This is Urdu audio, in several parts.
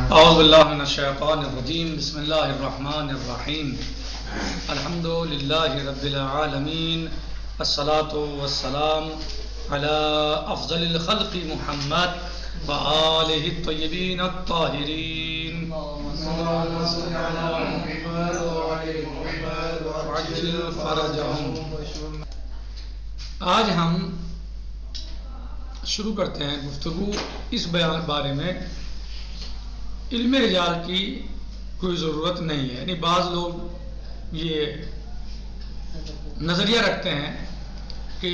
اعوذ باللہ من الشیطان الرجیم بسم اللہ الرحمن الرحیم الحمد للہ رب العالمین الصلاة والسلام علی افضل الخلق محمد وآلہ الطیبین الطاہرین وعجل فرجہم۔ آج ہم شروع کرتے ہیں گفتگو اس بارے میں علم رجال کی کوئی ضرورت نہیں ہے۔ یعنی بعض لوگ یہ نظریہ رکھتے ہیں کہ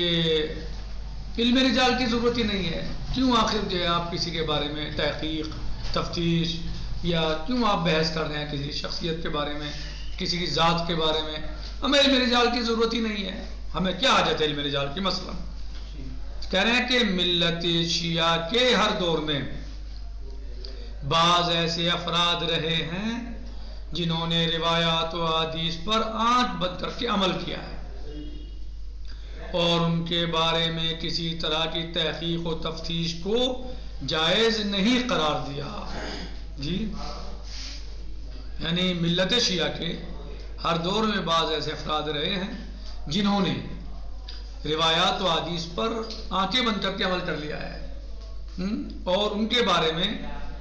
علم رجال کی ضرورت ہی نہیں ہے، کیوں آخر جو ہے آپ کسی کے بارے میں تحقیق تفتیش یا کیوں آپ بحث کر رہے ہیں کسی شخصیت کے بارے میں، کسی کی ذات کے بارے میں، ہمیں علم رجال کی ضرورت ہی نہیں ہے، ہمیں کیا حاجت ہے علم رجال کی۔ مثلا کہہ رہے ہیں کہ ملت شیعہ کے ہر دور میں بعض ایسے افراد رہے ہیں جنہوں نے روایات و حدیث پر آنکھ بند کر کے عمل کیا ہے اور ان کے بارے میں کسی طرح کی تحقیق و تفتیش کو جائز نہیں قرار دیا۔ جی یعنی ملت شیعہ کے ہر دور میں بعض ایسے افراد رہے ہیں جنہوں نے روایات و حدیث پر آنکھیں بند کر کے عمل کر لیا ہے اور ان کے بارے میں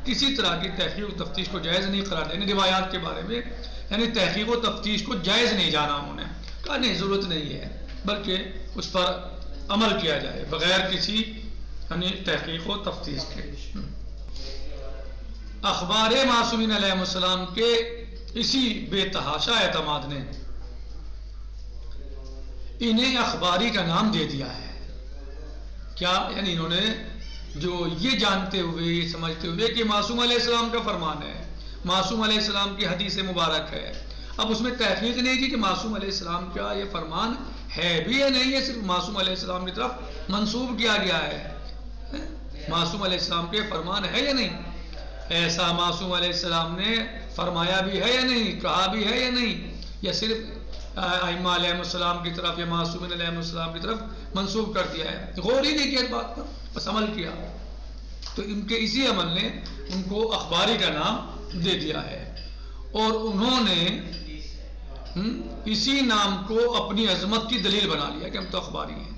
کسی طرح کی تحقیق و تفتیش کو جائز نہیں قرار دیا۔ یعنی روایات کے بارے میں یعنی تحقیق و تفتیش کو جائز نہیں جانا، انہوں نے کہا نہیں ضرورت نہیں ہے، بلکہ اس پر عمل کیا جائے بغیر کسی یعنی تحقیق و تفتیش کے۔ اخبار معصومین علیہ السلام کے اسی بے تحاشا اعتماد نے انہیں اخباری کا نام دے دیا ہے۔ کیا یعنی انہوں نے جو یہ جانتے ہوئے یہ سمجھتے ہوئے کہ معصوم علیہ السلام کا فرمان ہے، معصوم علیہ السلام کی حدیث مبارک ہے، اب اس میں تحقیق نہیں کی کہ معصوم علیہ السلام کا یہ فرمان ہے بھی یا نہیں ہے، صرف معصوم علیہ السلام کی طرف منسوب کیا گیا ہے، معصوم علیہ السلام کے فرمان ہے یا نہیں، ایسا معصوم علیہ السلام نے فرمایا بھی ہے یا نہیں، کہا بھی ہے یا نہیں، یا صرف ائمہ علیہ السلام کی طرف یا معصومین علیہ السلام کی طرف منسوب کر دیا ہے، غور ہی نہیں کیا اس بات پر، بس عمل کیا۔ تو ان کے اسی عمل نے ان کو اخباری کا نام دے دیا ہے اور انہوں نے اسی نام کو اپنی عظمت کی دلیل بنا لیا کہ ہم تو اخباری ہیں۔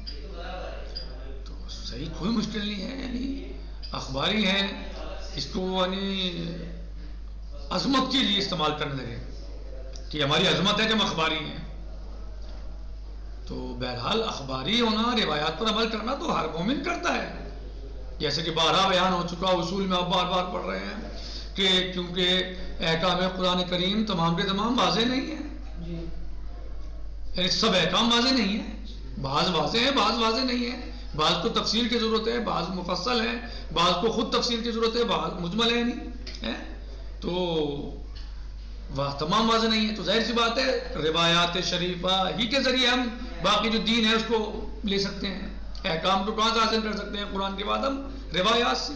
تو صحیح کوئی مشکل نہیں ہے، یعنی اخباری ہیں اس کو یعنی عظمت کے لیے استعمال کرنے لگے کہ ہماری عظمت ہے کہ ہم اخباری ہیں۔ تو بہرحال اخباری ہونا، روایات پر عمل کرنا تو ہر مومن کرتا ہے، جیسے کہ بارہا بیان ہو چکا، اصول میں آپ بار بار پڑھ رہے ہیں کہ کیونکہ احکام قرآن کریم تمام کے تمام واضح نہیں ہیں، یعنی سب احکام واضح نہیں ہیں، بعض واضح ہیں بعض واضح نہیں ہیں، بعض کو تفصیل کی ضرورت ہے، بعض مفصل ہیں، بعض کو خود تفصیل کی ضرورت ہے، بعض مجمل ہے نہیں، تو تمام واضح نہیں ہے۔ تو ظاہر سی بات ہے روایات شریفہ ہی کے ذریعے ہم باقی جو دین ہے اس کو لے سکتے ہیں، احکام کو کہاں سے حاصل کر سکتے ہیں؟ قرآن کے بعد ہم روایات سے۔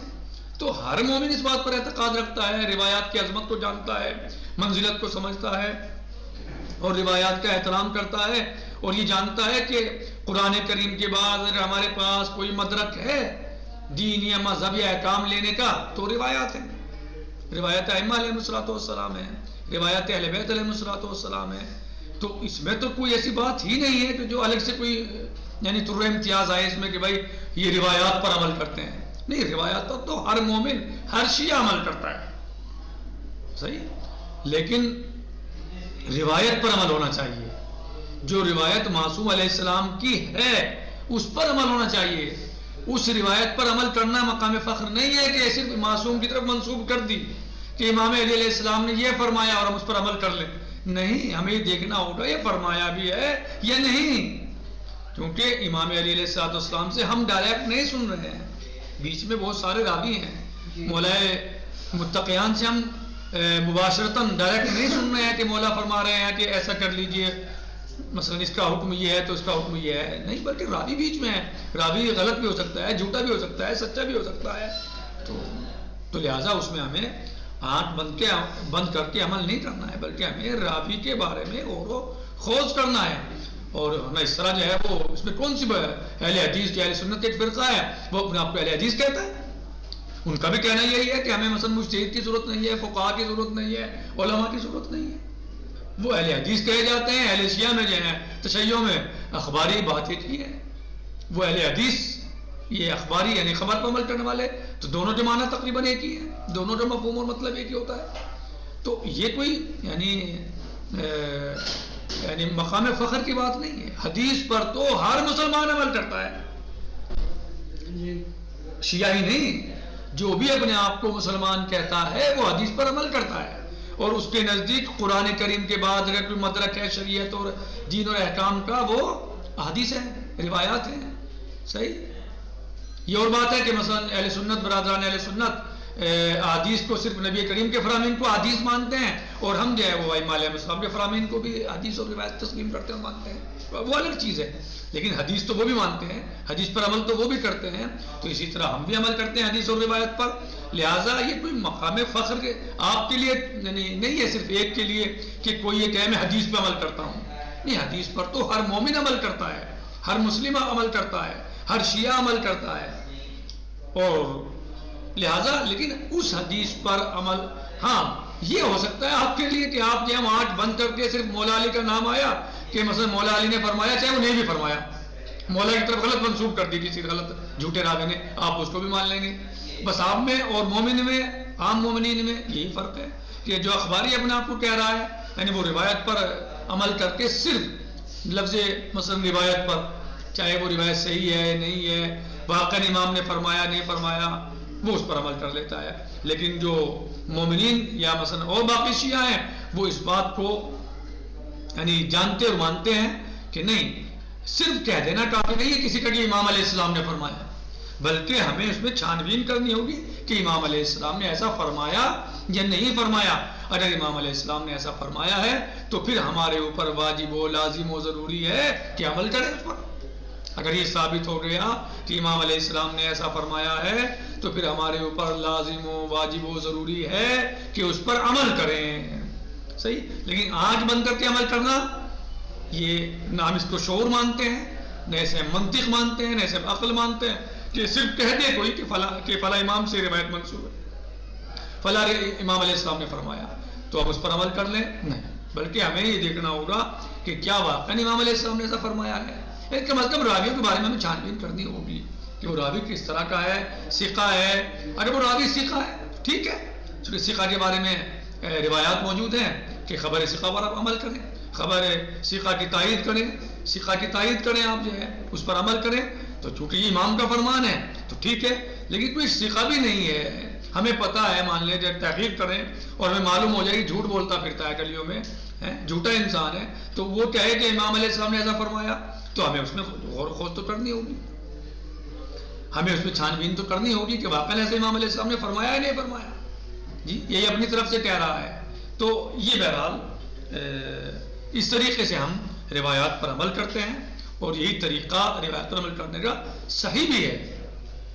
تو ہر مومن اس بات پر اعتقاد رکھتا ہے، روایات کی عظمت کو جانتا ہے، منزلت کو سمجھتا ہے اور روایات کا احترام کرتا ہے اور یہ جانتا ہے کہ قرآن کریم کے بعد اگر ہمارے پاس کوئی مدرک ہے دین یا مذہب یا احکام لینے کا تو روایات ہیں، روایت ائمہ علیہ السلام ہیں، روایت اہل بیت علیہ السلام ہے۔ تو اس میں تو کوئی ایسی بات ہی نہیں ہے کہ جو الگ سے کوئی یعنی طر امتیاز آئے اس میں کہ بھائی یہ روایات پر عمل کرتے ہیں، نہیں، روایات پر تو ہر مومن ہر شیعہ عمل کرتا ہے، صحیح، لیکن روایت پر عمل ہونا چاہیے، جو روایت معصوم علیہ السلام کی ہے اس پر عمل ہونا چاہیے۔ اس روایت پر عمل کرنا مقام فخر نہیں ہے کہ صرف معصوم کی طرف منسوب کر دی کہ امام علی علیہ السلام نے یہ فرمایا اور ہم اس پر عمل کر لیں، نہیں، ہمیں یہ دیکھنا ہوگا یہ فرمایا بھی ہے یا نہیں، کیونکہ امام علی علیہ السلام سے ہم ڈائریکٹ نہیں سن رہے ہیں، بیچ میں بہت سارے راوی ہیں، مولا متقیان سے ہم مباشرتاً ڈائریکٹ نہیں سن رہے ہیں کہ مولا فرما رہے ہیں کہ ایسا کر لیجئے، مثلا اس کا حکم یہ ہے تو اس کا حکم یہ ہے، نہیں، بلکہ راوی بیچ میں ہے، راوی غلط بھی ہو سکتا ہے، جھوٹا بھی ہو سکتا ہے، سچا بھی ہو سکتا ہے، تو لہٰذا اس میں ہمیں آنکھ بند کر کے عمل نہیں کرنا ہے، بلکہ ہمیں راوی کے بارے میں غور و خوض کرنا ہے، اور ہمیں اس طرح جو ہے وہ اس میں کون سی اہل حدیث کی اہل سنت ایک فرقہ ہے وہ اپنے آپ کو اہل حدیث کہتا ہے، ان کا بھی کہنا یہی ہے کہ ہمیں مثلا مجتہد کی ضرورت نہیں ہے، فقہاء کی ضرورت نہیں ہے، علماء کی ضرورت نہیں ہے۔ وہ اہل حدیث کہے جاتے ہیں، اہل شیعہ میں جو ہیں تشیع میں اخباری باتیں کی ہیں۔ وہ اہل حدیث یہ اخباری یعنی خبر پر عمل کرنے والے، تو دونوں جو معنی تقریباً ایک ہی ہے، دونوں جو مفہوم اور مطلب ایک ہی ہوتا ہے۔ تو یہ کوئی یعنی مقام فخر کی بات نہیں ہے۔ حدیث پر تو ہر مسلمان عمل کرتا ہے، شیعہ ہی نہیں، جو بھی اپنے آپ کو مسلمان کہتا ہے وہ حدیث پر عمل کرتا ہے، اور اس کے نزدیک قرآن کریم کے بعد اگر کوئی مدرک ہے شریعت اور دین اور احکام کا وہ حدیث ہے، روایات ہیں۔ صحیح۔ یہ اور بات ہے کہ مثلا اہل سنت، برادران اہل سنت حدیث کو صرف نبی کریم کے فرامین کو حدیث مانتے ہیں، اور ہم جو ہے وہ ائمہ علیہ السلام کے فرامین کو بھی حدیث اور روایت تسلیم کرتے ہیں، مانتے ہیں، وہ الگ چیز ہے۔ لیکن حدیث تو وہ بھی مانتے ہیں، حدیث پر عمل تو وہ بھی کرتے ہیں، تو اسی طرح ہم بھی عمل کرتے ہیں حدیث اور روایت پر۔ لہٰذا یہ کوئی مقام فخر کے آپ کے لیے نہیں ہے، صرف ایک کے لیے کہ کوئی یہ کہے میں حدیث پہ عمل کرتا ہوں۔ نہیں، حدیث پر تو ہر مومن عمل کرتا ہے، ہر مسلم عمل کرتا ہے، ہر شیعہ عمل کرتا ہے، اور لہٰذا لیکن اس حدیث پر عمل، ہاں یہ ہو سکتا ہے آپ کے لیے کہ آپ جو ہم آنکھ بند کر کے صرف مولا علی کا نام آیا کہ مثلا مولا علی نے فرمایا، چاہے وہ نہیں بھی فرمایا، مولا کی طرف غلط منسوب کر دی کسی غلط جھوٹے راوی نے، آپ اس کو بھی مان لیں گے۔ بس آپ میں اور مومن میں، عام مومنین میں یہی فرق ہے کہ جو اخباری اپنے آپ کو کہہ رہا ہے یعنی وہ روایت پر عمل کر کے صرف لفظ مثلا روایت پر، چاہے وہ روایت صحیح ہے نہیں ہے، واقعاً امام نے فرمایا نہیں فرمایا، وہ اس پر عمل کر لیتا ہے۔ لیکن جو مومنین یا مثلا اور باقی شیعہ ہیں وہ اس بات کو یعنی جانتے اور مانتے ہیں کہ نہیں، صرف کہہ دینا کافی نہیں ہے کسی کا کہ امام علیہ السلام نے فرمایا، بلکہ ہمیں اس میں چھان بین کرنی ہوگی کہ امام علیہ السلام نے ایسا فرمایا یا نہیں فرمایا۔ اگر امام علیہ السلام نے ایسا فرمایا ہے تو پھر ہمارے اوپر واجب و لازم و ضروری ہے کہ عمل کریں اس پر۔ اگر یہ ثابت ہو گیا کہ امام علیہ السلام نے ایسا فرمایا ہے تو پھر ہمارے اوپر لازم و واجب و ضروری ہے کہ اس پر عمل کریں۔ صحیح۔ لیکن آنکھ بند کر کے عمل کرنا، یہ نہ ہم اس کو شعور مانتے ہیں، نہ اسے منطق مانتے ہیں، نہ اسے عقل مانتے ہیں کہ صرف کہہ دے کوئی کہ فلاں امام سے روایت منسوب ہے، فلاں امام علیہ السلام نے فرمایا تو اب اس پر عمل کر لیں، نہیں، بلکہ ہمیں یہ دیکھنا ہوگا کہ کیا واقعا امام علیہ السلام نے ایسا فرمایا ہے۔ کم از کم راویوں کے بارے میں ہمیں چھان بین کرنی ہوگی کہ وہ راوی کس طرح کا ہے، ثقہ ہے۔ اگر وہ راوی ثقہ ہے ٹھیک ہے، چونکہ ثقہ کے بارے میں روایات موجود ہیں کہ خبر ثقہ پر آپ عمل کریں، خبر ثقہ کی تائید کریں، ثقہ کی تائید کریں، آپ جو ہے اس پر عمل کریں، تو چونکہ یہ امام کا فرمان ہے تو ٹھیک ہے۔ لیکن کوئی ثقہ بھی نہیں ہے، ہمیں پتہ ہے، مان لیں جب تحقیق کریں اور ہمیں معلوم ہو جائے کہ جھوٹ بولتا پھرتا ہے گلیوں میں، جھوٹا انسان ہے، تو وہ کہے کہ امام علیہ السلام نے ایسا فرمایا، تو ہمیں اس میں غور و خوض تو کرنی ہوگی، ہمیں اس میں چھان بین تو کرنی ہوگی کہ واقعا ایسے امام علیہ السلام نے فرمایا ہے نہیں فرمایا۔ جی یہی اپنی طرف سے کہہ رہا ہے۔ تو یہ بہرحال اس طریقے سے ہم روایات پر عمل کرتے ہیں، اور یہی طریقہ روایت پر عمل کرنے کا صحیح بھی ہے،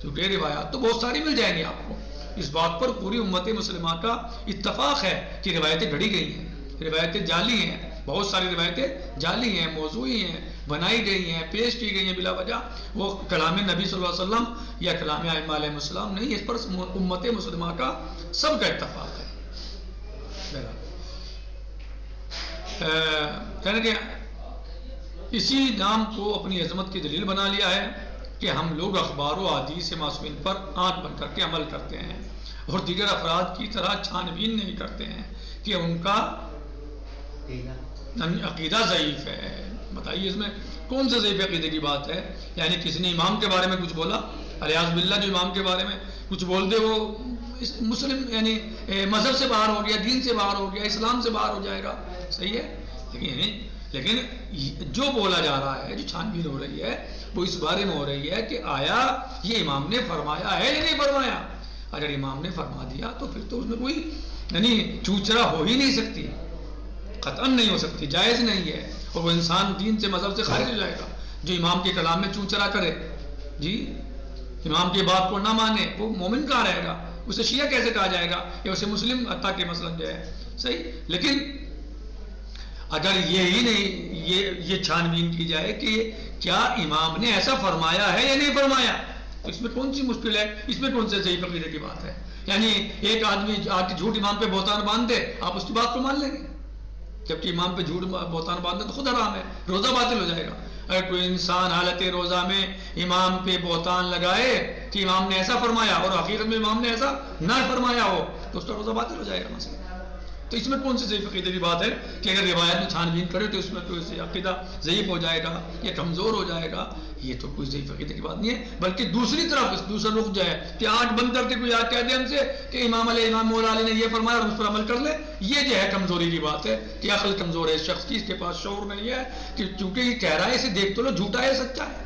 کیونکہ روایات تو بہت ساری مل جائیں گی آپ کو۔ اس بات پر پوری امت مسلمہ کا اتفاق ہے کہ روایتیں گھڑی گئی ہیں، روایتیں جعلی ہیں، بہت ساری روایتیں جعلی ہیں، موضوعی ہیں، بنائی گئی ہیں، پیش کی گئی ہیں بلا وجہ، وہ کلام نبی صلی اللہ علیہ وسلم یا کلام ائمہ علیہ السلام نہیں، اس پر امت مسلمہ کا سب کا اتفاق ہے۔ کہنے کہ اسی نام کو اپنی عظمت کی دلیل بنا لیا ہے کہ ہم لوگ اخبار و احادیث معصومین پر آنکھ بند کر کے عمل کرتے ہیں، اور دیگر افراد کی طرح چھان بین نہیں کرتے ہیں کہ ان کا عقیدہ ضعیف ہے۔ بتائیے اس میں کون سے ضعیف عقیدے کی بات ہے؟ یعنی کسی نے امام کے بارے میں کچھ بولا، الیاذ باللہ جو امام کے بارے میں کچھ بول دے وہ مسلم یعنی مذہب سے باہر ہو گیا، دین سے باہر ہو گیا، اسلام سے باہر ہو جائے گا، صحیح ہے۔ لیکن جو بولا جا رہا ہے، جو چھان بین ہو رہی ہے، وہ اس بارے میں ہو رہی ہے کہ آیا یہ امام نے فرمایا ہے یا نہیں فرمایا۔ اگر امام نے فرما دیا تو پھر تو اس میں کوئی یعنی چوچرا ہو ہی نہیں سکتی، قطعاً نہیں ہو سکتی، جائز نہیں ہے، اور وہ انسان دین سے مذہب سے خارج ہو جائے گا جو امام کے کلام میں چوچرا کرے، جی امام کی بات کو نہ مانے، وہ مومن کہاں رہے گا؟ اسے شیعہ کیسے کہا جائے گا یا اسے مسلم حتیٰ کہ مثلا جو ہے، صحیح۔ لیکن اگر یہی نہیں یہ چھان بین کی جائے کہ کیا امام نے ایسا فرمایا ہے یا نہیں فرمایا، تو اس میں کون سی مشکل ہے؟ اس میں کون سے ضعیف عقیدے کی بات ہے؟ یعنی ایک آدمی آ کے جھوٹ امام پہ بہتان باندھ دے، آپ اس کی بات کو مان لیں گے؟ جبکہ امام پہ جھوٹ بہتان باندھنا تو خود حرام ہے، روزہ باطل ہو جائے گا۔ اگر کوئی انسان حالت روزہ میں امام پہ بہتان لگائے کہ امام نے ایسا فرمایا اور حقیقت میں امام نے ایسا نہ فرمایا ہو تو اس کا روزہ باطل ہو جائے گا مثلا۔ تو اس میں کون سی ضعیف عقیدے کی بات ہے کہ اگر روایت میں چھان بین کرے تو اس میں کوئی عقیدہ ضعیف ہو جائے گا یا کمزور ہو جائے گا؟ یہ تو کوئی ضعیف عقیدے کی بات نہیں ہے، بلکہ دوسری طرف دوسرا رخ جو ہے کہ آنکھ بند کر کے کوئی آج کہہ دے ہم سے کہ امام مولا علی نے یہ فرمایا اور اس پر عمل کر لے، یہ جو ہے کمزوری کی بات ہے کہ عقل کمزور ہے اس شخص کی، اس کے پاس شعور نہیں ہے کہ چونکہ یہ کہہ رہا ہے اسے دیکھ تو لو جھوٹا ہے سچا ہے۔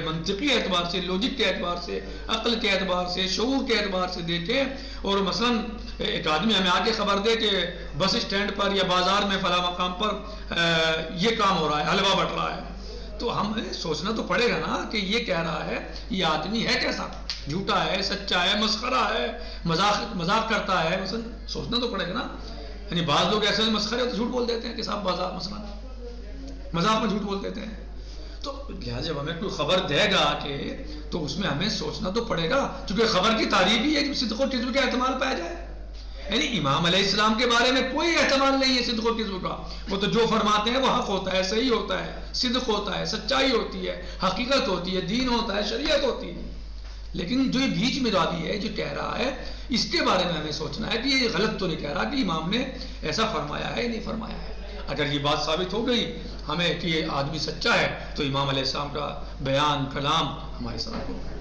منطقی اعتبار سے، لوجک کے اعتبار سے، عقل کے اعتبار سے، شعور کے اعتبار سے دیکھیں۔ اور مثلا ایک آدمی ہمیں آ کے خبر دے کہ بس اسٹینڈ پر یا بازار میں فلاں مقام پر یہ کام ہو رہا ہے، حلوہ بٹ رہا ہے، تو ہمیں سوچنا تو پڑے گا نا کہ یہ کہہ رہا ہے یہ آدمی ہے کیسا، جھوٹا ہے، سچا ہے، مسخرہ ہے، مذاق کرتا ہے، مثلا سوچنا تو پڑے گا نا۔ یعنی بعض لوگ ایسے مسخرے ہوتے جھوٹ بول دیتے ہیں کہ صاحب بازار مثلا مذاق میں جھوٹ بول دیتے ہیں۔ تو لہٰذا جب ہمیں کوئی خبر دے گا کہ تو اس میں ہمیں سوچنا تو پڑے گا، کیونکہ خبر کی تعریف ہی ہے کہ صدق و کذب کا احتمال پایا جائے۔ یعنی امام علیہ السلام کے بارے میں کوئی احتمال نہیں ہے صدق و کذب کا، وہ تو جو فرماتے ہیں وہ حق ہوتا ہے، صحیح ہوتا ہے، صدق ہوتا ہے، سچائی ہوتی ہے، حقیقت ہوتی ہے، دین ہوتا ہے، شریعت ہوتی ہے۔ لیکن جو یہ بیچ میں راوی ہے جو کہہ رہا ہے اس کے بارے میں ہمیں سوچنا ہے کہ یہ غلط تو نہیں کہہ رہا کہ امام نے ایسا فرمایا ہے نہیں فرمایا ہے۔ اگر یہ بات ثابت ہو گئی ہمیں کہ یہ آدمی سچا ہے تو امام علیہ السلام کا بیان کلام ہمارے ساتھ ہوگا،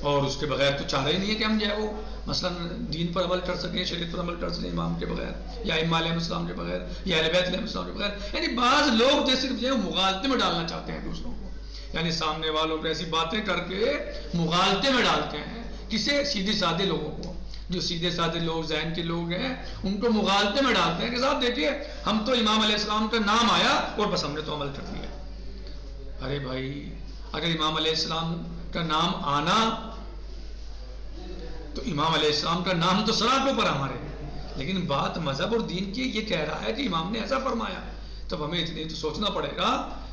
اور اس کے بغیر تو چارہ ہی نہیں ہے کہ ہم جو ہے وہ مثلا دین پر عمل کر سکیں، شریعت پر عمل کر سکیں امام کے بغیر یا ائمہ علیہ السلام کے بغیر یا اہل بیت علیہ السلام کے بغیر۔ یعنی بعض لوگ جو صرف جو ہے مغالطے میں ڈالنا چاہتے ہیں دوسروں کو، یعنی سامنے والوں کو ایسی باتیں کر کے مغالطے میں ڈالتے ہیں، کسے؟ سیدھے سادے لوگوں کو، جو سیدھے سادے لوگ ذہن کے لوگ ہیں ان کو مغالطے میں ڈالتے ہیں کہ صاحب دیکھیے ہم تو امام علیہ السلام کا نام آیا اور بس ہم نے تو عمل کر دیا۔ ارے بھائی اگر امام علیہ السلام کا نام آنا تو امام علیہ السلام کا نام تو سراغوں پر ہمارے، لیکن بات مذہب اور دین کی یہ کہہ رہا ہے کہ امام نے ایسا فرمایا، تب ہمیں اتنی تو سوچنا پڑے گا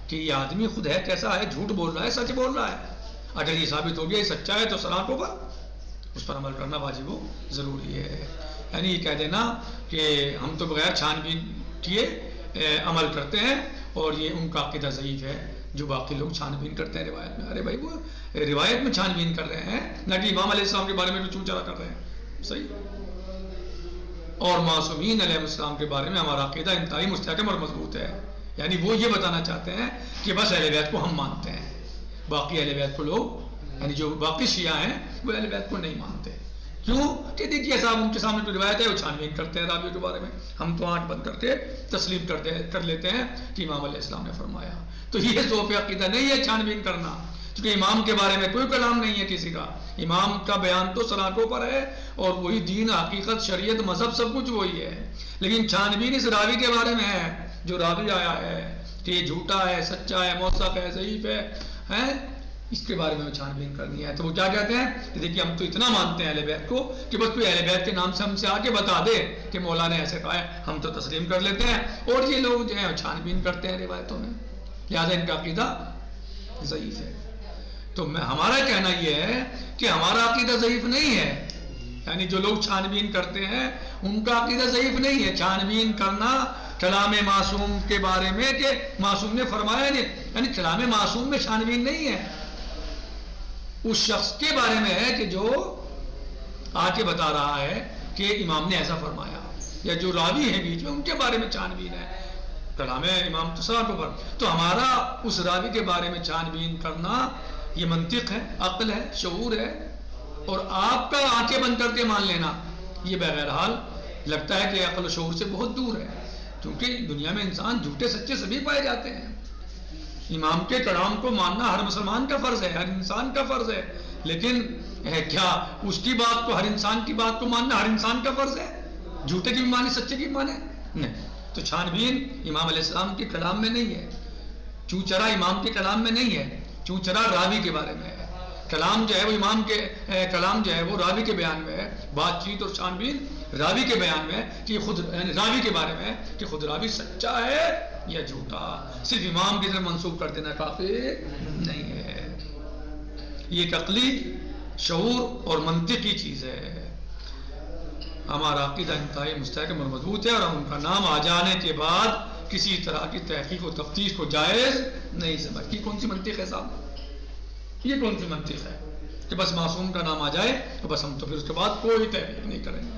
کہ یہ آدمی خود ہے کیسا ہے، جھوٹ بول رہا ہے سچ بول رہا ہے۔ اگر یہ ثابت ہو گیا یہ سچا ہے تو سراغوں پر اس پر عمل کرنا واجب و ضروری ہے۔ یعنی یہ کہہ دینا کہ ہم تو بغیر چھان بین کیے عمل کرتے ہیں اور یہ ان کا عقیدہ ضعیف ہے جو باقی لوگ چھان بین کرتے ہیں روایت میں۔ ارے بھائی وہ روایت میں چھان بین کر رہے ہیں نہ کہ امام علیہ السلام کے بارے میں چون چرا کر رہے ہیں، صحیح۔ اور معصومین علیہ السلام کے بارے میں ہمارا عقیدہ انتہائی مستحکم اور مضبوط ہے، یعنی وہ یہ بتانا چاہتے ہیں کہ بس اہل بیت کو ہم مانتے ہیں، باقی اہل بیت کو لوگ یعنی جو باقی شیعہ ہیں وہ اہل بیت کو نہیں مانتے۔ کیوں کہ دیکھیے صاحب ان کے سامنے کوئی روایت ہے وہ چھان بین کرتے ہیں راویوں کے بارے میں، ہم تو آنکھ بند کر کے تسلیم کر لیتے ہیں کہ امام علیہ السلام نے فرمایا۔ تو یہ ذوف عقیدہ نہیں ہے چھان بین کرنا، کیونکہ امام کے بارے میں کوئی کلام نہیں ہے کسی کا، امام کا بیان تو سراغوں پر ہے اور وہی دین، حقیقت، شریعت، مذہب سب کچھ وہی ہے، لیکن چھان بین اس راوی کے بارے میں ہے جو راوی آیا ہے کہ یہ جھوٹا ہے، سچا ہے، موثق ہے، ضعیف ہے، اس کے بارے میں چھان بین کرنی ہے۔ تو وہ کیا کہتے ہیں کہ دیکھیے ہم تو اتنا مانتے ہیں اہل بیت کو کہ بس کوئی اہل بیت کے نام سے ہم سے آ کے بتا دے کہ مولا نے ایسے کہا ہے ہم تو تسلیم کر لیتے ہیں، اور یہ لوگ جو ہیں چھان بین کرتے ہیں روایتوں میں، لہٰذا ان کا عقیدہ ضعیف ہے۔ تو ہمارا کہنا یہ ہے کہ ہمارا عقیدہ ضعیف نہیں ہے، یعنی جو لوگ چھان بین کرتے ہیں ان کا عقیدہ ضعیف نہیں ہے۔ چھان بین کرنا کلام معصوم کے بارے میں کہ معصوم نے فرمایا نہیں، یعنی کلام معصوم میں چھان بین نہیں ہے، اس شخص کے بارے میں ہے کہ جو آ کے بتا رہا ہے کہ امام نے ایسا فرمایا، یا جو راوی ہیں بیچ میں ان کے بارے میں چھان بین ہے، کلام امام تصاق پر۔ تو ہمارا اس راوی کے بارے میں چھان بین کرنا یہ منطق ہے، عقل ہے، شعور ہے، اور آپ کا آنکھیں بند کر کے مان لینا یہ بہرحال لگتا ہے کہ عقل و شعور سے بہت دور ہے، کیونکہ دنیا میں انسان جھوٹے سچے سبھی پائے جاتے ہیں۔ امام کے کلام کو ماننا ہر مسلمان کا فرض ہے، ہر انسان کا فرض ہے، لیکن کیا اس کی بات کو، ہر انسان کی بات کو ماننا ہر انسان کا فرض ہے؟ جھوٹے کی بھی مانے، سچے کی بھی مانے؟ نہیں۔ تو چھان بین امام علیہ السلام کے کلام میں نہیں ہے، چوچرا امام کے کلام میں نہیں ہے، چوچرا راوی کے بارے میں ہے۔ کلام جو ہے وہ امام کے کلام جو ہے وہ راوی کے بیان میں ہے، بات چیت اور چھان بین راوی کے بیان میں ہے کہ خود راوی کے بارے میں ہے کہ خود راوی سچا ہے یا جھوٹا، صرف امام کی طرف منسوب کر دینا کافی نہیں ہے۔ یہ ایک عقلی شعور اور منطقی چیز ہے. ہمارا عقیدہ انتہائی مستحکم اور مضبوط ہے، اور ہم ان کا نام آ جانے کے بعد کسی طرح کی تحقیق و تفتیش کو جائز نہیں سمجھتے. یہ کون سی منطق ہے صاحب؟ یہ کون سی منطق ہے کہ بس معصوم کا نام آ جائے تو بس ہم تو پھر اس کے بعد کوئی تحقیق نہیں کریں گے؟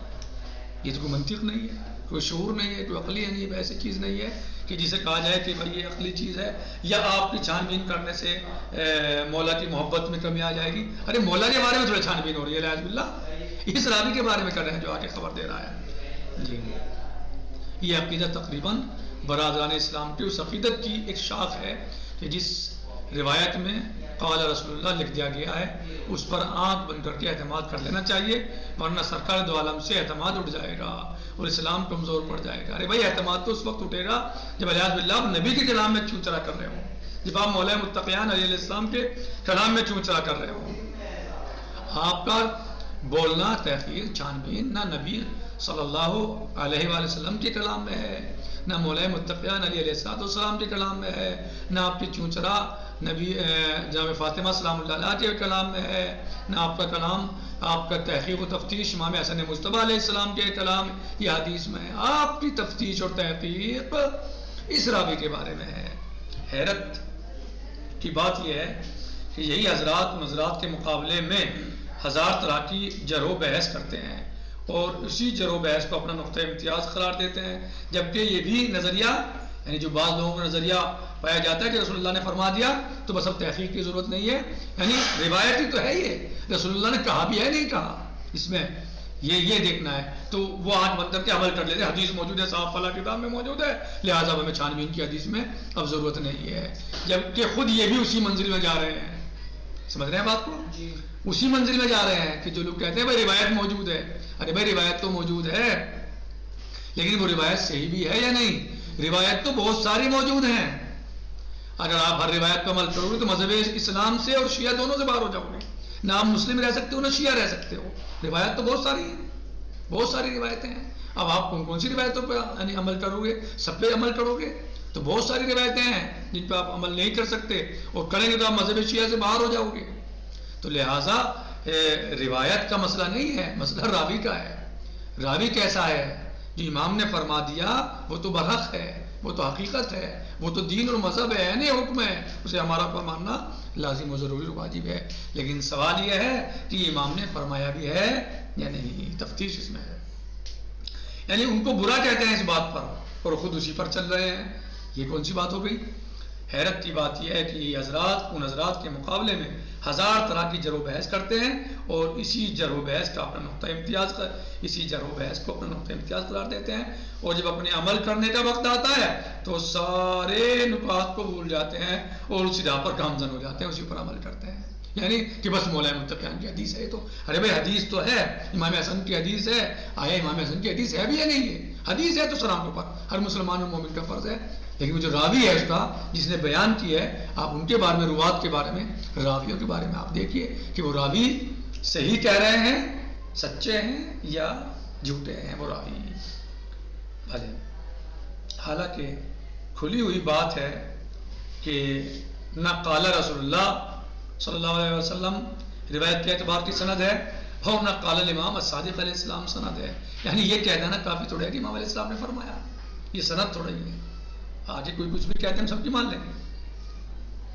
یہ تو کوئی منطق نہیں ہے، کوئی شعور نہیں ہے، کوئی عقلی نہیں ہے. ایسی چیز نہیں ہے کہ جسے کہا جائے کہ بھائی یہ عقلی چیز ہے، یا آپ کی چھان بین کرنے سے مولا کی محبت میں کمی آ جائے گی. ارے مولا کے بارے میں تھوڑا چھان بین ہو رہی ہے، الحمد للہ اس راوی کے بارے میں کر رہے ہیں جو آگے خبر دے رہا ہے. جی یہ عقیدہ تقریباً برادران اسلام کی اس عقیدت کی ایک شاخ ہے کہ جس روایت میں قال رسول اللہ لکھ دیا گیا ہے اس پر آنکھ بند کر کے اعتماد کر لینا چاہیے، ورنہ سرکار دو عالم سے اعتماد اٹھ جائے گا اور اسلام کمزور پڑ جائے گا. ارے بھائی اعتماد تو اس وقت اٹھے گا جب الیاذ باللہ آپ نبی کے کلام میں چون چرا کر رہے ہوں، جب آپ مولا متقیان علیہ السلام کے کلام میں چون چرا کر رہے ہوں. آپ کا بولنا تحقیق چھان بین نہ نبی صلی اللہ علیہ وآلہ وسلم کے کلام میں ہے، نہ مولا متقیان علیہ السلام کے کلام میں ہے، نہ آپ کی چونچرا نبی جناب فاطمہ سلام اللہ علیہ کے کلام میں ہے، نہ آپ کا کلام آپ کا تحقیق و تفتیش امام حسن مجتبیٰ علیہ السلام کے کلام یہ حدیث میں ہے. آپ کی تفتیش اور تحقیق اس راوی کے بارے میں ہے. حیرت کی بات یہ ہے کہ یہی حضرات نظرات کے مقابلے میں ہزار طرح کی جرح و بحث کرتے ہیں اور اسی جرح و بحث کو اپنا نقطہ امتیاز قرار دیتے ہیں، جبکہ یہ بھی نظریہ یعنی جو بعض لوگوں کا نظریہ پایا جاتا ہے کہ رسول اللہ نے فرما دیا تو بس اب تحقیق کی ضرورت نہیں ہے. یعنی روایتی تو ہے، یہ رسول اللہ نے کہا بھی ہے نہیں کہا، اس میں یہ دیکھنا ہے تو وہ آنکھ بند کر کے عمل کر لیتے. حدیث موجود ہے، صاحب فلاں کتاب میں موجود ہے، لہٰذا ہمیں چھان بین کی حدیث میں اب ضرورت نہیں ہے، جبکہ خود یہ بھی اسی منزل میں جا رہے ہیں. سمجھ رہے ہیں بات کو؟ جی اسی منزل میں جا رہے ہیں کہ جو لوگ کہتے ہیں بھائی روایت موجود ہے. ارے بھائی روایت تو موجود ہے لیکن وہ روایت صحیح بھی ہے یا نہیں؟ روایت تو بہت ساری موجود ہیں. اگر آپ ہر روایت پر عمل کرو گے تو مذہب اسلام سے اور شیعہ دونوں سے باہر ہو جاؤ گے. نہ آپ مسلم رہ سکتے ہو نہ شیعہ رہ سکتے ہو. روایت تو بہت ساری ہیں، بہت ساری روایتیں ہیں. اب آپ کون سی روایتوں پہ یعنی عمل کرو گے؟ سب پہ عمل کرو گے تو بہت ساری روایتیں ہیں جن پہ آپ عمل نہیں کر سکتے، اور کریں گے تو آپ مذہب شیعہ سے باہر ہو جاؤ گے. تو لہٰذا روایت کا مسئلہ نہیں ہے، مسئلہ راوی کا ہے. راوی کیسا ہے؟ جو امام نے فرما دیا وہ تو برحق ہے، وہ تو حقیقت ہے، وہ تو دین اور مذہب ہے، عین حکم ہے، اسے ہمارا پر ماننا لازم و ضروری اور واجب ہے. لیکن سوال یہ ہے کہ امام نے فرمایا بھی ہے یا نہیں، تفتیش اس میں ہے. یعنی ان کو برا کہتے ہیں اس بات پر اور خود اسی پر چل رہے ہیں. یہ کون سی بات ہو گئی؟ حیرت کی بات یہ ہے کہ یہ حضرات ان حضرات کے مقابلے میں ہزار طرح کی جرح و بحث کرتے ہیں اور اسی جرح و بحث کا اپنا نقطہ امتیاز اسی جرح و بحث کو اپنا نقطہ امتیاز قرار دیتے ہیں، اور جب اپنے عمل کرنے کا وقت آتا ہے تو سارے نکات کو بھول جاتے ہیں اور اسی راہ پر گامزن ہو جاتے ہیں، اسی پر عمل کرتے ہیں. یعنی کہ بس مولا متقیان کی حدیث ہے تو ارے بھائی حدیث تو ہے، امام حسن کی حدیث ہے، آیا امام حسن کی حدیث ہے بھی یا نہیں ہے؟ حدیث ہے تو سلام کے اوپر ہر مسلمان اور مومن کا فرض ہے. لیکن وہ جو راوی ہے اس کا جس نے بیان کی ہے، آپ ان کے بارے میں، روات کے بارے میں، راویوں کے بارے میں آپ دیکھیے کہ وہ راوی صحیح کہہ رہے ہیں، سچے ہیں یا جھوٹے ہیں وہ راوی. بھلے حالانکہ کھلی ہوئی بات ہے کہ نہ قال رسول اللہ صلی اللہ علیہ وسلم روایت کے اعتبار کی سند ہے اور نہ قال الامام الصادق علیہ السلام سند ہے. یعنی یہ کہہ دینا کافی تھوڑا ہے کہ امام علیہ السلام نے فرمایا، یہ سند تھوڑا ہی ہے. آگے کوئی کچھ بھی کہتے ہیں ہم سب کی مان لیں گے.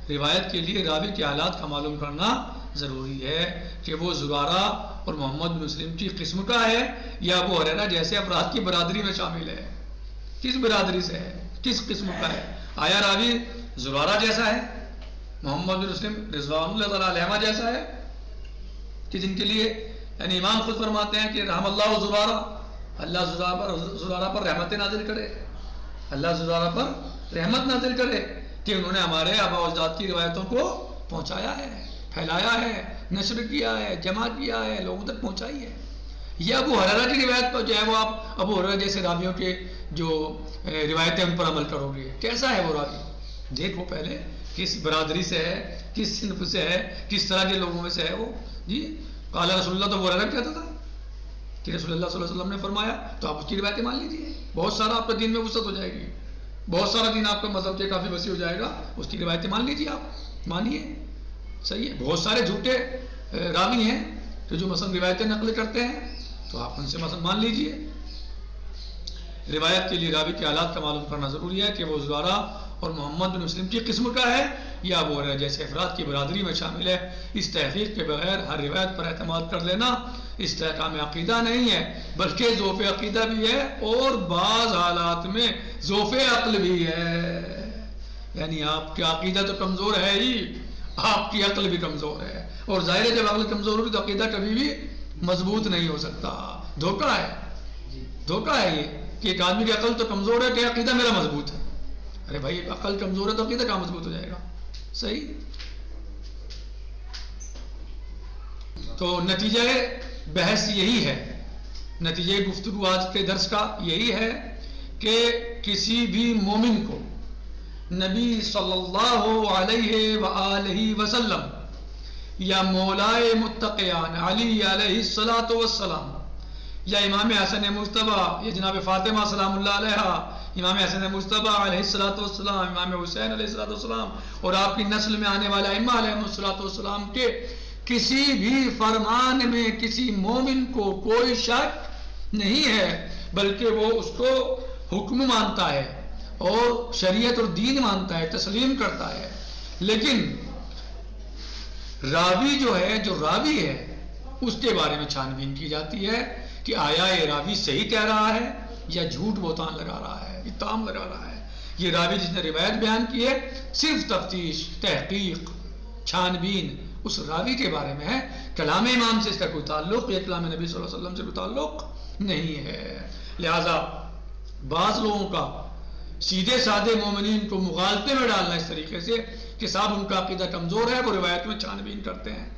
روایت کے لیے راوی کے حالات کا معلوم کرنا ضروری ہے کہ وہ زرارہ اور محمد بن مسلم کی قسم کا ہے یا ابو ہریرہ جیسے افراد کی برادری میں شامل ہے. کس برادری سے ہے، کس قسم کا ہے؟ آیا راوی زرارہ جیسا ہے، محمد بن مسلم رضوان اللہ تعالیٰ علیہ جیسا ہے کہ جن کے لیے یعنی امام خود فرماتے ہیں کہ رحم اللہ زرارہ، اللہ زرارہ پر رحمت نازل کرے، اللہ زرارہ پر رحمت نازل کرے کہ انہوں نے ہمارے آباء و اجداد کی روایتوں کو پہنچایا ہے، پھیلایا ہے، نشر کیا ہے، جمع کیا ہے، لوگوں تک پہنچائی ہے. یہ ابو ہریرہ کی روایت پر جو ہے وہ آپ ابو ہریرہ جیسے راویوں کے جو روایتیں ان پر عمل کرو گے، کیسا ہے وہ راوی؟ دیکھو پہلے کس برادری سے ہے، کس صنف سے ہے، کس طرح کے لوگوں میں سے ہے وہ. جی قال رسول اللہ تو ابو ہریرہ کہتا تھا کہ رسول اللہ صلی اللہ علیہ وسلم نے فرمایا، تو آپ اس کی روایتیں مان لیجیے. بہت سارا آپ کا دین میں وسعت ہو جائے گی، بہت سارا دین آپ کا مذہب کے کافی وسیع ہو جائے گا. اس کی روایتیں مان لیجیے، آپ مانیے. صحیح ہے. بہت سارے جھوٹے راوی ہیں کہ جو مثلا روایتیں نقل کرتے ہیں، تو آپ ان سے مثلا مان لیجئے. روایت کے لیے راوی کے حالات کا معلوم کرنا ضروری ہے کہ وہ زرارہ اور محمد بن مسلم کی قسم کا ہے یا وہ جیسے افراد کی برادری میں شامل ہے. اس تحقیق کے بغیر ہر روایت پر اعتماد کر لینا استحکام عقیدہ نہیں ہے، بلکہ ذوف عقیدہ بھی ہے اور بعض حالات میں ذوف عقل بھی ہے. یعنی آپ کا عقیدہ تو کمزور ہے ہی، آپ کی عقل بھی کمزور ہے، اور ظاہر ہے جب عقل کمزور ہوگی تو عقیدہ کبھی بھی مضبوط نہیں ہو سکتا. دھوکہ ہے یہ کہ ایک آدمی کی عقل تو کمزور ہے کہ عقیدہ میرا مضبوط ہے. ارے بھائی عقل کمزور ہے تو عقیدہ کہاں مضبوط ہو جائے گا؟ صحیح. تو نتیجہ بحث یہی ہے، نتیجہ گفتگو آج کے درس کا یہی ہے کہ کسی بھی مومن کو نبی صلی اللہ علیہ وآلہ وسلم یا مولائے متقیان علی علیہ السلام یا امام حسن مجتبیٰ یا جناب فاطمہ سلام اللہ علیہ، امام حسن مجتبیٰ علیہ السلام، امام حسین علیہ السلام اور آپ کی نسل میں آنے والے ائمہ علیہ السلام کے کسی بھی فرمان میں کسی مومن کو کوئی شک نہیں ہے، بلکہ وہ اس کو حکم مانتا ہے اور شریعت اور دین مانتا ہے، تسلیم کرتا ہے. لیکن راوی جو راوی ہے اس کے بارے میں چھان بین کی جاتی ہے کہ آیا یہ راوی صحیح کہہ رہا ہے یا جھوٹ بہتان لگا رہا ہے، اتہام لگا رہا ہے. یہ راوی جس نے روایت بیان کی ہے صرف تفتیش، تحقیق، چھان بین اس راوی کے بارے میں ہے. کلام امام سے اس کا کوئی تعلق یا کلام نبی صلی اللہ علیہ وسلم سے کوئی تعلق نہیں ہے. لہذا بعض لوگوں کا سیدھے سادے مومنین کو مغالطے میں ڈالنا اس طریقے سے کہ صاحب ان کا عقیدہ کمزور ہے، وہ روایت میں چھان بین کرتے ہیں،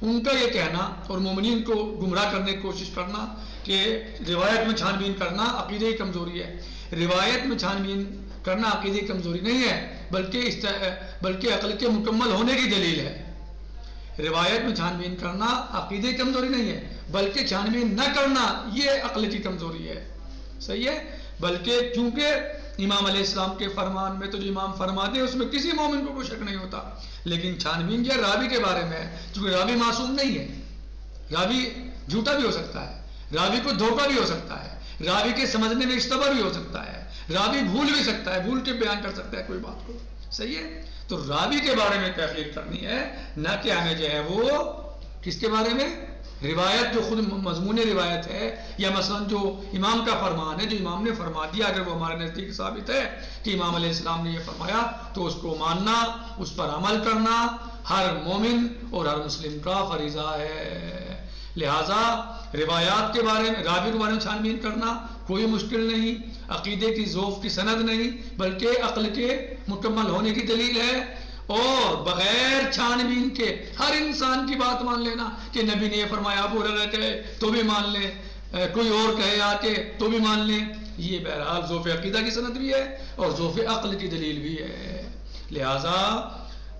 ان کا یہ کہنا اور مومنین کو گمراہ کرنے کی کوشش کرنا کہ روایت میں چھان بین کرنا عقیدے کی کمزوری ہے. روایت میں چھان بین کرنا عقیدے کی کمزوری نہیں ہے، بلکہ عقل کے مکمل ہونے کی دلیل ہے. روایت میں چھان بین کرنا عقیدے کی کمزوری نہیں ہے، بلکہ چھان بین نہ کرنا یہ عقل کی کمزوری ہے. صحیح ہے. بلکہ چونکہ امام علیہ السلام کے فرمان میں تو جو امام فرماتے ہیں اس میں کسی مومن کو کوئی شک نہیں ہوتا، لیکن چھان بین جو راوی کے بارے میں ہے، چونکہ راوی معصوم نہیں ہے، راوی جھوٹا بھی ہو سکتا ہے، راوی کو دھوکہ بھی ہو سکتا ہے، راوی کے سمجھنے میں اشتباہ بھی ہو سکتا ہے، راوی بھول بھی سکتا ہے، بھول کے بیان کر سکتا ہے کوئی بات کو. صحیح ہے. تو راوی کے بارے میں تحقیق کرنی ہے، نہ کہ ہمیں جو ہے وہ کس کے بارے میں روایت جو خود مضمون روایت ہے یا مثلا جو امام کا فرمان ہے، جو امام نے فرما دیا، اگر وہ ہمارے نزدیک ثابت ہے کہ امام علیہ السلام نے یہ فرمایا تو اس کو ماننا، اس پر عمل کرنا ہر مومن اور ہر مسلم کا فریضہ ہے. لہذا روایات کے بارے میں، راوی کے بارے میں چھان بین کرنا کوئی مشکل نہیں، عقیدے کی ذوف کی سند نہیں، بلکہ عقل کے مکمل ہونے کی دلیل ہے. اور بغیر چھان بین کے ہر انسان کی بات مان لینا کہ نبی نے یہ فرمایا، ابو ہریرہ کہے تو بھی مان لیں، کوئی اور کہے آ کے تو بھی مان لیں، یہ بہرحال ذوف عقیدہ کی سند بھی ہے اور ذوف عقل کی دلیل بھی ہے. لہذا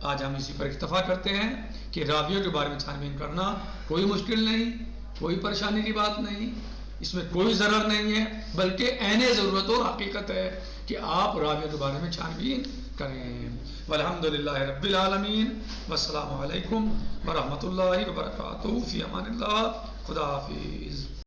آج ہم اسی پر اکتفا کرتے ہیں کہ راویوں کے بارے میں چھان بین کرنا کوئی مشکل نہیں، کوئی پریشانی کی بات نہیں، اس میں کوئی ضرر نہیں ہے، بلکہ عین ضرورت اور حقیقت ہے کہ آپ راویوں کے بارے میں چھان بین کریں. والحمد للہ رب العالمین، والسلام علیکم ورحمۃ اللہ وبرکاتہ. فی امان اللہ. خدا حافظ.